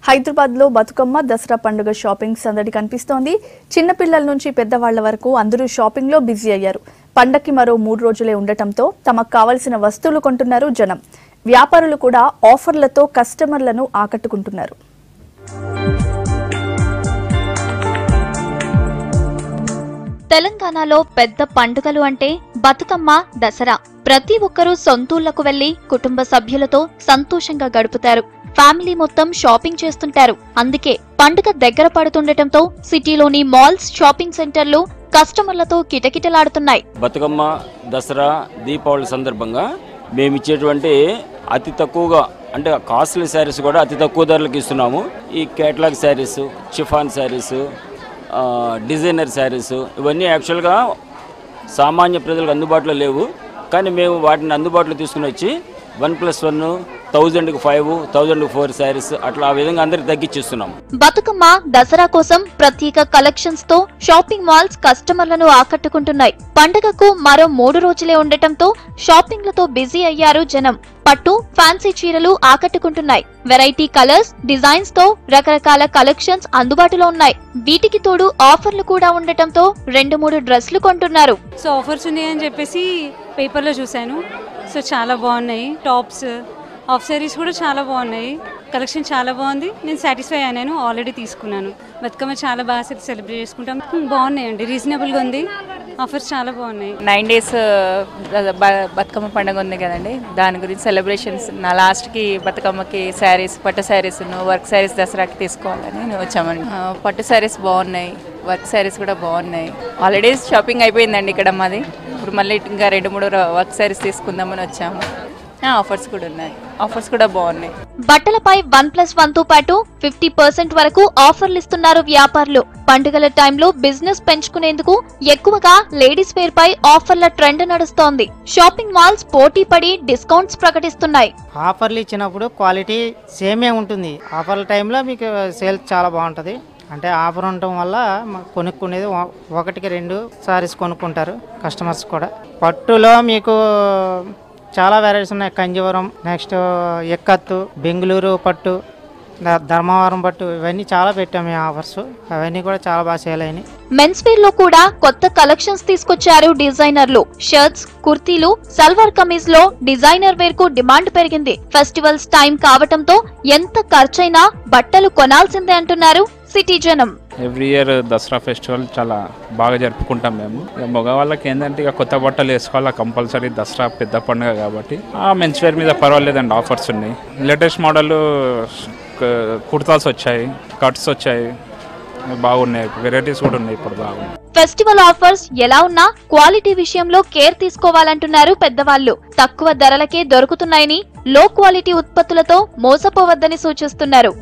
హైదరాబాద్ లో బతుకమ్మ దసరా పండుగ షాపింగ్ సందడి కనిపిస్తోంది. చిన్న పిల్లల నుంచి పెద్దవాళ్ల వరకు అందరూ షాపింగ్ లో బిజీ అయ్యారు. పండక్కి మరో 3 రోజులే ఉండటంతో తమకు కావాల్సిన వస్తువులు కొంటున్నారు జనం. వ్యాపారులు కూడా ఆఫర్లతో కస్టమర్లను ఆకట్టుకుంటున్నారు. తెలంగాణలో పెద్ద పండుగలు అంటే బతుకమ్మ, దసరా. ప్రతి ఒక్కరూ సొంతూళ్లకు వెళ్లి కుటుంబ సభ్యులతో సంతోషంగా గడుపుతారు. ఫ్యామిలీ మొత్తం షాపింగ్ చేస్తుంటారు. అందుకే పండుగ దగ్గర పడుతుండటంతో సిటీలోని మాల్స్, షాపింగ్ సెంటర్లు కస్టమర్లతో కిటకిటలాడుతున్నాయి. బతుకమ్మ, దసరా, దీపావళి సందర్భంగా మేము ఇచ్చేటువంటి అతి తక్కువగా అంటే కాస్ట్లీ శారీస్ కూడా అతి తక్కువ ధరలకు ఇస్తున్నాము. ఈ catalogue saris, chiffon saris, designer saris ఇవన్నీ యాక్చువల్గా సామాన్య ప్రజలకు అందుబాటులో లేవు. కానీ మేము వాటిని అందుబాటులో తీసుకుని వచ్చి 1+1, 1000కి 5, 1000కి 4 శారీస్ అట్లా ఆ విధంగా అందరికి తగ్గించిస్తున్నాం. బతుకమ్మ, దసరా కోసం ప్రత్యేక కలెక్షన్స్ తో షాపింగ్ మాల్స్ కస్టమర్లను ఆకట్టుకుంటున్నాయి. పండుగకు మరో 3 రోజులే ఉండటంతో షాపింగ్లతో బిజీ అయ్యారు జనం. పట్టు, ఫ్యాన్సీ చీరలు ఆకట్టుకుంటున్నాయి. వెరైటీ కలర్స్, డిజైన్స్ తో రకరకాల కలెక్షన్స్ అందుబాటులో ఉన్నాయి. వీటికి తోడు ఆఫర్లు కూడా ఉండటంతో 2-3 డ్రెస్లు కొంటున్నారు. సో ఆఫర్స్ ఉన్నాయని చెప్పేసి పేపర్లో చూశాను. సో చాలా బాగున్నాయి. టాప్స్, హాఫ్ శారీస్ కూడా చాలా బాగున్నాయి. కలెక్షన్ చాలా బాగుంది. నేను సాటిస్ఫై అయ్యాను. ఆల్రెడీ తీసుకున్నాను. బతుకమ్మ చాలా బాగా సెలబ్రేట్ చేసుకుంటాం. బాగున్నాయండి, రీజనబుల్గా ఉంది. ఆఫర్స్ చాలా బాగున్నాయి. 9 days బతుకమ్మ పండుగ ఉంది కదండి, దాని గురించి సెలబ్రేషన్స్ నా లాస్ట్కి బతుకమ్మకి శారీస్, పట్టు శారీస్, వర్క్ శారీస్ దసరాకి తీసుకోవాలని నేను వచ్చామండి. పట్టు శారీస్ బాగున్నాయి, వర్క్ శారీస్ కూడా బాగున్నాయి. ఆల్రెడీ షాపింగ్ అయిపోయిందండి ఇక్కడ మాది. ఇప్పుడు మళ్ళీ ఇంకా 2-3 వర్క్ శారీస్ తీసుకుందామని వచ్చాము. ఆఫర్స్ కూడా ఉన్నాయి. ఆఫర్స్ కూడా బాగున్నాయి. బట్టలపై 1+1 తో పాటు 50% వరకు ఆఫర్లు ఇస్తున్నారు వ్యాపారులు. పండుగల టైంలో బిజినెస్ పెంచుకునేందుకు ఎక్కువగా లేడీస్ వేర్ పై ఆఫర్ల ట్రెండ్ నడుస్తోంది. షాపింగ్ మాల్స్ పోటీ పడి డిస్కౌంట్స్ ప్రకటిస్తున్నాయి. ఆఫర్లు ఇచ్చినప్పుడు క్వాలిటీ సేమే ఉంటుంది. ఆఫర్ల టైంలో మీకు సేల్స్ చాలా బాగుంటుంది. అంటే ఆఫర్ ఉండటం వల్ల కొనుక్కునేది 1కి 2 సారీస్ కొనుక్కుంటారు కస్టమర్స్ కూడా. పట్టులో మీకు చాలా వెరైటీస్ ఉన్నాయి. కంజీవరం, నెక్స్ట్ ఎక్కత్తు, బెంగళూరు పట్టు, ధర్మవరం పట్టు, ఇవన్నీ చాలా పెట్టాము ఈ ఆఫర్స్. అవన్నీ కూడా చాలా బాగా సేల్ అయినాయి. మెన్స్ వేర్ లో కూడా కొత్త కలెక్షన్స్ తీసుకొచ్చారు డిజైనర్లు. షర్ట్స్, కుర్తీలు, సల్వార్ కమీజ్ లో డిజైనర్ వేర్ కు డిమాండ్ పెరిగింది. ఫెస్టివల్స్ టైం కావటంతో ఎంత ఖర్చైనా బట్టలు కొనాల్సిందే అంటున్నారు సిటీ జనం. ఎవ్రీ ఇయర్ దసరా ఫెస్టివల్ చాలా బాగా జరుపుకుంటాం మేము. మగవాళ్ళకి ఏంటంటే ఇక కొత్త బట్టలు వేసుకోవాలా కంపల్సరీ, దసరా పెద్ద పండుగ కాబట్టి. మెన్స్ వేర్ మీద పర్వాలేదండి, ఆఫర్స్ ఉన్నాయి. లేటెస్ట్ మోడల్ కుర్తాస్ వచ్చాయి, కట్స్ వచ్చాయి, బాగున్నాయి. వెరైటీస్ కూడా ఉన్నాయి ఇప్పుడు బాగున్నాయి. ఫెస్టివల్ ఆఫర్స్ ఎలా ఉన్నా క్వాలిటీ విషయంలో కేర్ తీసుకోవాలంటున్నారు పెద్దవాళ్లు. తక్కువ ధరలకే దొరుకుతున్నాయని, లో క్వాలిటీ ఉత్పత్తులతో మోసపోవద్దని సూచిస్తున్నారు.